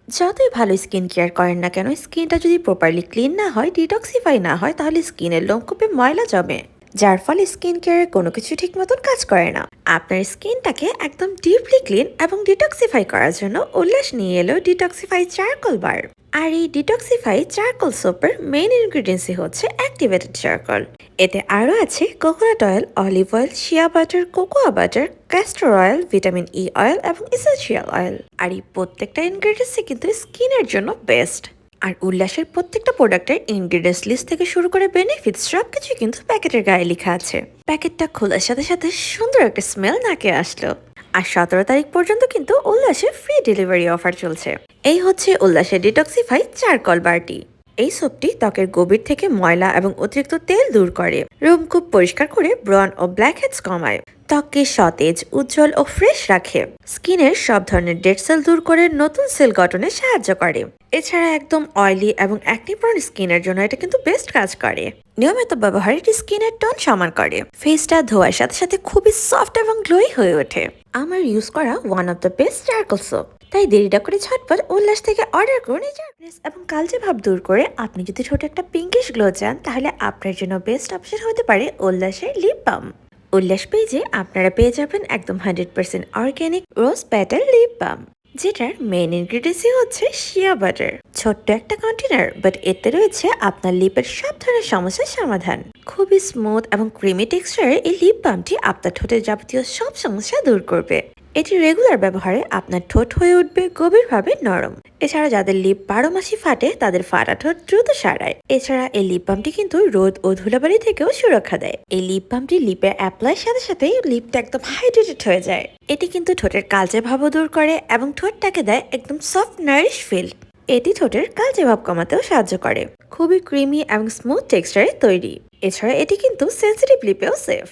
যতই ভালো skin care করেন না কেন, স্কিনটা যদি প্রপারলি ক্লিন না হয়, ডিটক্সিফাই না হয়, তাহলে স্কিনের লোমকূপে ময়লা জমে, যার ফলে স্কিন কেয়ারের কোনো কিছু ঠিক মতন কাজ করে না। আপনার স্কিনটাকে একদম ডিপলি ক্লিন এবং ডিটক্সিফাই করার জন্য উল্লাস নিয়ে এলো ডিটক্সিফাই চারকোল বার। আর এই ডিটক্সিফাই চারকোল সোপের মেইন ইনগ্রিডিয়েন্টসই হচ্ছে অ্যাক্টিভেটেড চারকোল। এতে আরও আছে coconut oil, olive oil, shea butter, cocoa butter, castor oil, vitamin E oil এবং ইসেনশিয়াল অয়েল। আর এই প্রত্যেকটা ইনগ্রিডিয়েন্টসই কিন্তু স্কিনের জন্য বেস্ট। আর উল্লাসের প্রত্যেকটা প্রোডাক্টের ইনগ্রিডিয়েন্টস লিস্ট থেকে শুরু করে বেনিফিটস সবকিছু কিন্তু প্যাকেটের গায়ে লেখা আছে। প্যাকেটটা খোলার সাথে সাথে সুন্দর একটা স্মেল নাকে আসলো। আর 17 তারিখ পর্যন্ত কিন্তু উল্লাসে ফ্রি ডেলিভারি অফার চলছে। এই হচ্ছে উল্লাসের ডিটক্সিফাই চারকোল বারটি। এই সোপটি ত্বকের গভীর থেকে ময়লা এবং অতিরিক্ত তেল দূর করে, রুমকূপ পরিষ্কার করে ব্রন ও ব্ল্যাক হেডস কমায়, ত্বককে সতেজ, উজ্জ্বল ও ফ্রেশ রাখে, স্কিনের সব ধরনের ডেড সেল দূর করে নতুন সেল গঠনে সাহায্য করে। এছাড়া একদম অয়েলি এবং অ্যাকনি প্রোন স্কিনের জন্য এটা কিন্তু বেস্ট কাজ করে। নিয়মিত ব্যবহার এটি স্কিনের টোন সমান করে, ফেসটা ধোয়ার সাথে সাথে খুবই সফট এবং গ্লোই হয়ে ওঠে। আমার ইউজ করা one of the best charcoal soap. তাই দেরিটা করে ঝটপট উল্লাস থেকে অর্ডার করুন এই চারকোল এবং কালচে ভাব দূর করে। আপনি যদি ছোট একটা পিঙ্কিশ গ্লো চান, তাহলে আপনার জন্য বেস্ট অপশন হতে পারে উল্লাসের লিপ বাম। উল্লাস পেজে আপনারা পেয়ে যাবেন একদম 100% অর্গ্যানিক রোজ প্যাটাল লিপ বাম, যেটার মেইন ইনগ্রিডিয়েন্টসই হচ্ছে শিয়া বাটার। ছোট্ট একটা কন্টেনার, বাট এতে রয়েছে আপনার লিপের সব ধরনের সমস্যার সমাধান। খুবই স্মুথ এবং ক্রিমি টেক্সচারের এই লিপ বামটি আপনার ঠোঁটের যাবতীয় সব সমস্যা দূর করবে। এটি রেগুলার ব্যবহারে আপনার ঠোঁট হয়ে উঠবে গভীরভাবে নরম। এছাড়া যাদের লিপ 12 মাসই ফাটে, তাদের ফাটা ঠোঁট দ্রুত সারায়। এছাড়া এই লিপ বামটি কিন্তু রোদ ও ধুলাবালি থেকেও সুরক্ষা দেয়। এই লিপ বামটি লিপে অ্যাপ্লাইয়ের সাথে সাথেই লিপটা একদম হাইড্রেটেড হয়ে যায়। এটি কিন্তু ঠোঁটের কালচে ভাবও দূর করে এবং ঠোঁটটাকে দেয় একদম সফট নারিশ ফিল। এটি ঠোঁটের কালচে ভাব কমাতেও সাহায্য করে। খুবই ক্রিমি এবং স্মুথ টেক্সচারে তৈরি। এছাড়া এটি কিন্তু সেন্সিটিভ লিপেও সেফ।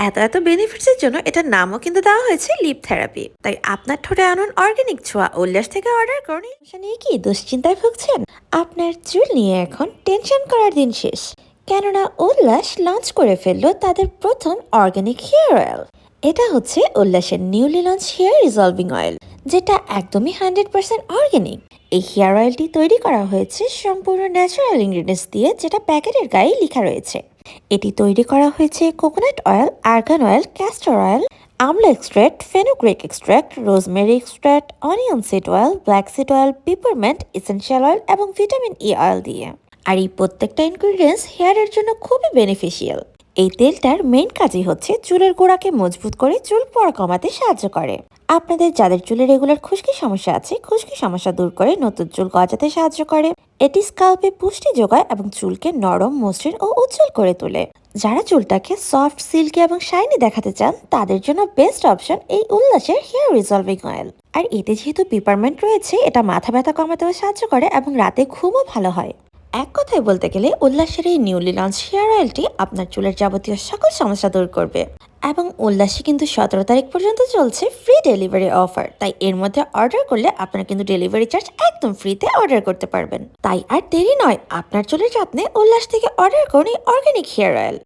এত এত বেনিফিটস এর জন্য এটার নামও কিন্তু দেওয়া হয়েছে লিপ থেরাপি। তাই আপনার ঠোঁটে আনুন অর্গানিক ছোঁয়া। উল্লাস থেকে অর্ডার করুন। সমস্যা নিয়ে কি দুশ্চিন্তায় ভুগছেন? আপনার চুল নিয়ে এখন টেনশন করার দিন শেষ, কেননা উল্লাস লঞ্চ করে ফেললো তাদের প্রথম অর্গানিক হেয়ার অয়েল। এটা হচ্ছে উল্লাসের newly launch hair resolving oil, যেটা একদমই 100% অর্গানিক। এই হেয়ার অয়েলটি তৈরি করা হয়েছে সম্পূর্ণ ন্যাচারাল ইনগ্রিডিয়েন্টস দিয়ে, যেটা প্যাকেটের গায়ে লেখা রয়েছে। এটি তৈরি করা হয়েছে coconut oil, argan oil, castor oil, amla extract, fenugreek extract, rosemary extract, onion seed oil, black seed oil, peppermint, essential oil এবং ভিটামিন ই অয়েল দিয়ে। আর এই প্রত্যেকটা ইনগ্রিডিয়েন্টস হেয়ারের জন্য খুবই বেনিফিশিয়াল। এই তেলটার মেইন কাজই হচ্ছে চুলের গোড়াকে মজবুত করে চুল পড়া কমাতে সাহায্য করে। আপনাদের যাদের চুলে রেগুলার খুশকি সমস্যা আছে, খুশকি সমস্যা দূর করে নতুন চুল গজাতে সাহায্য করে। এটি স্কাল্পে পুষ্টি যোগায় এবং চুলকে নরম, মসৃণ ও উজ্জ্বল করে তোলে। যারা চুলটাকে সফট, সিল্কি এবং শাইনি দেখাতে চান, তাদের জন্য বেস্ট অপশন এই উল্লাসের হেয়ার রিজলভিং অয়েল। আর এতে যেহেতু পিপারমেন্ট রয়েছে, এটা মাথা ব্যথা কমাতেও সাহায্য করে এবং রাতে ঘুমও ভালো হয়। এক কথায় বলতে গেলে উল্লাসের এই নিউলি লঞ্চ হেয়ার অয়েলটি আপনার চুলের যাবতীয় সকল সমস্যা দূর করবে। এবং উল্লাসে কিন্তু 17 তারিখ পর্যন্ত চলছে ফ্রি ডেলিভারি অফার। তাই এর মধ্যে অর্ডার করলে আপনারা কিন্তু ডেলিভারি চার্জ একদম ফ্রিতে অর্ডার করতে পারবেন। তাই আর দেরি নয়, আপনার চুলের যত্নে উল্লাস থেকে অর্ডার করুন এই অর্গানিক হেয়ার অয়েল।